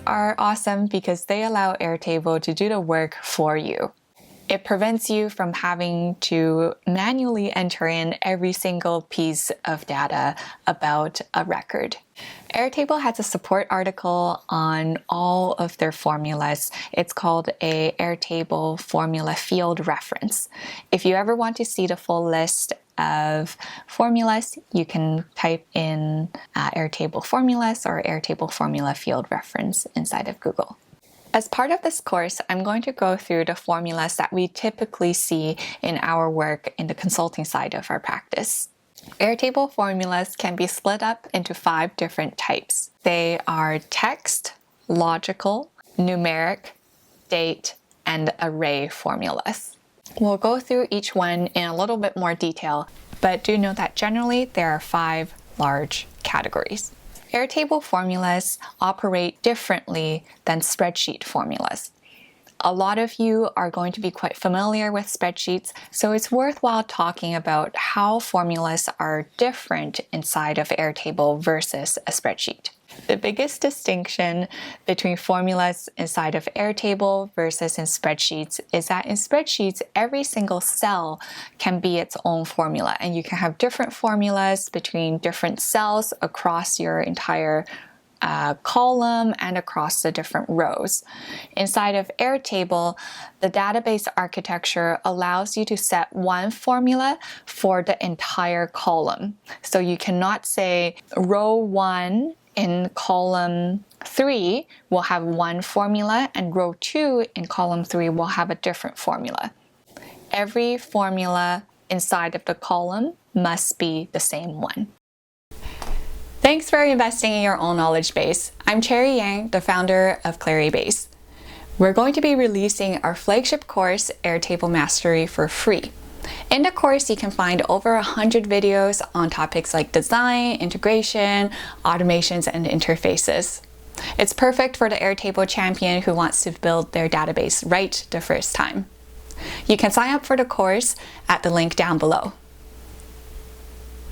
are awesome because they allow Airtable to do the work for you. It prevents you from having to manually enter in every single piece of data about a record. Airtable has a support article on all of their formulas. It's called a Airtable Formula Field Reference. If you ever want to see the full list of formulas, you can type in Airtable Formulas or Airtable Formula Field Reference inside of Google. As part of this course, I'm going to go through the formulas that we typically see in our work in the consulting side of our practice. Airtable formulas can be split up into 5 different types. They are text, logical, numeric, date, and array formulas. We'll go through each one in a little bit more detail, but do know that generally there are 5 large categories. Airtable formulas operate differently than spreadsheet formulas. A lot of you are going to be quite familiar with spreadsheets, so it's worthwhile talking about how formulas are different inside of Airtable versus a spreadsheet. The biggest distinction between formulas inside of Airtable versus in spreadsheets is that in spreadsheets, every single cell can be its own formula, and you can have different formulas between different cells across your entire column and across the different rows. Inside of Airtable, the database architecture allows you to set one formula for the entire column. So you cannot say row 1 in column 3 will have one formula and row 2 in column 3 will have a different formula. Every formula inside of the column must be the same one. Thanks for investing in your own knowledge base. I'm Cherry Yang, the founder of Claribase. We're going to be releasing our flagship course, Airtable Mastery, for free. In the course, you can find over 100 videos on topics like design, integration, automations, and interfaces. It's perfect for the Airtable champion who wants to build their database right the first time. You can sign up for the course at the link down below.